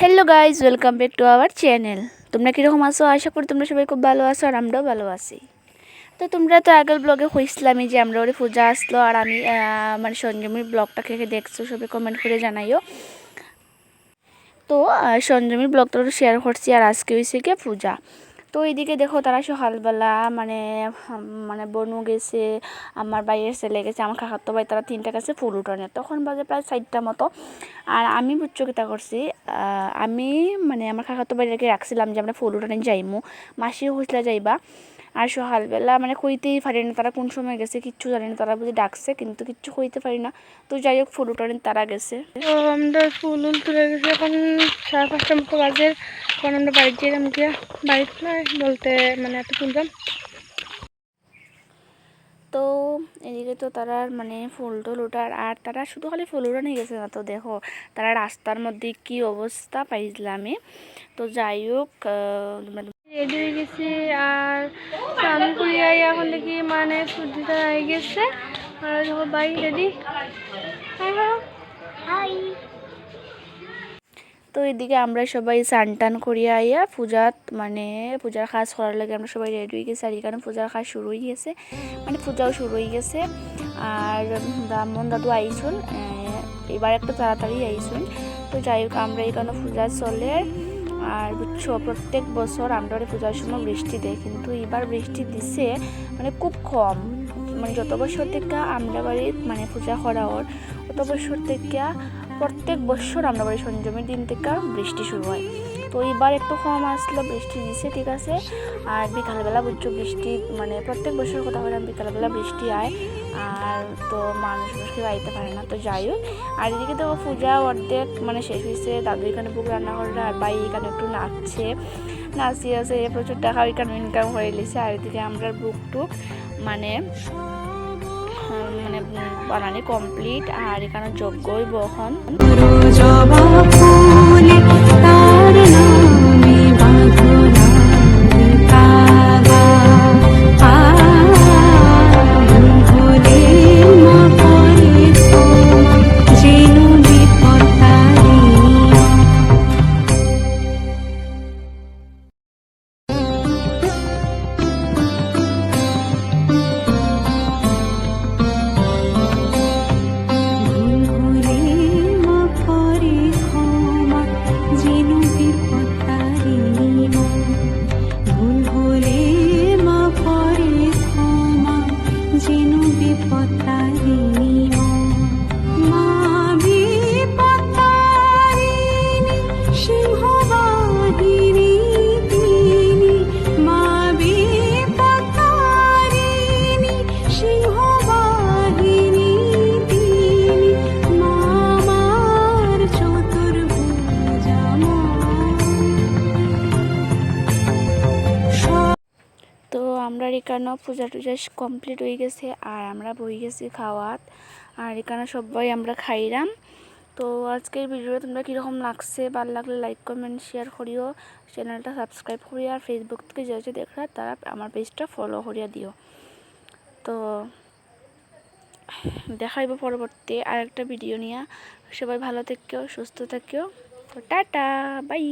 Hello guys, welcome back to our channel. তোমরা কীরকম আছো? আশা করি তোমরা সবাই খুব ভালো আছো আর আমরাও ভালো আছি। তো তোমরা তো আগের ব্লগে হয়েছিলামই যে আমরা ওরে পূজা আসলো আর আমি মানে সঞ্জমির ব্লগটা খেয়ে দেখছো, সবাই কমেন্ট করে জানাইও। তো সঞ্জমির ব্লগটা শেয়ার করছি আর আজকে হয়েছে গিয়ে পূজা। তো এইদিকে দেখো তারা সকালবেলা মানে মানে বনু গেছে, আমার বাইরের ছেলে গেছে, আমার কাকাতো ভাই, তারা তিনটা গেছে ফুল উঠানে। তখন বাজে প্রায় 4টা মতো। আর আমি বুচ্চকিতা করছি, আমি মানে আমার কাকাতো বাইরে রাখছিলাম যে আমরা ফুল উঠানে যাইমু, মাসিও হইসলা যাইবা। আর সকালবেলা মানে কইতেই পারি না তারা কোন সময় গেছে, কিচ্ছু জানি না। তারা বুঝে ডাকছে কিন্তু কিচ্ছু কইতে পারি না। তো যাই হোক ফুল উঠানে তারা গেছে। তো আমরা ফুল তুলে গেছি, এখন 5:30 মতো বাজে। এখন আমরা বাড়িতে যেলাম গিয়া, বাড়িতে না বলতে মানে এত তুললাম। তো এদিকে তো তারা মানে ফুল টুল উঠার, আর তারা শুধু খালি ফুল উঠানে গেছে না, তো দেখো তারা রাস্তার মধ্যে কি অবস্থা পাইছিলামে। তো যাই হোক রেডি হয়ে গেছি আর স্নান করিয়া এখন দেখি মানে সূর্যটা হয়ে গেছে। আর দেখো বাই রেডি। হাই। তো এদিকে আমরা সবাই স্নান টান করিয়া আইয়া পূজাত মানে পূজার কাজ করার লাগে আমরা সবাই রেডি হয়ে গেছি। আর এখানে পূজার কাজ শুরু হয়ে গেছে, মানে পূজাও শুরু হয়ে গেছে। আর ব্রাহ্মণ দাদু আইসুন, এবার একটু তাড়াতাড়ি আইসুন। তো যাই হোক আমরা এখানে পূজা চলে। আর বুঝছো প্রত্যেক বছর আমরা পূজার সময় বৃষ্টি দেয়, কিন্তু এবার বৃষ্টি দিছে মানে খুব কম। মানে যত বছর থেকে আমরা বাড়ি মানে পূজা করা ওর অত বছর থেকে প্রত্যেক বছর আমরা বাড়ি সঞ্জমের দিন থেকে বৃষ্টি শুরু হয়। তো এইবার একটু কম আসলো, বৃষ্টি দিছে ঠিক আছে। আর বিকালবেলা বুঝছো বৃষ্টি মানে প্রত্যেক বছর কথা বললাম বিকালবেলা বৃষ্টি আয়, আর তো মানুষ কেউ আইতে পারে না। তো যাই হোক, আর এদিকে তো পূজা অর্ধেক মানে শেষ হয়েছে। দাদু এখানে বুক রান্না করলে আর ভাই এখানে একটু নাচিয়ে আছে, প্রচুর টাকা এখানে ইনকাম হয়ে গেছে। আর এদিকে আমরা বুক টুক মানে মানে বানানি কমপ্লিট। আর এখানে যজ্ঞই বহন আমরা এখানে পূজা টুজা কমপ্লিট হয়ে গেছে আর আমরা বই গেছি খাওয়াত। আর এখানে সবাই আমরা খাইলাম। তো আজকের ভিডিও তোমরা কীরকম লাগছে, ভালো লাগলে লাইক কমেন্ট শেয়ার করিও, চ্যানেলটা সাবস্ক্রাইব করিও। আর ফেসবুক থেকে যে দেখরা তারা আমার পেজটা ফলো করিয়া দিও। তো দেখাইব পরবর্তী আরেকটা ভিডিও নিয়ে। সবাই ভালো থেকো, সুস্থ থেকো। তো টাটা, বাই।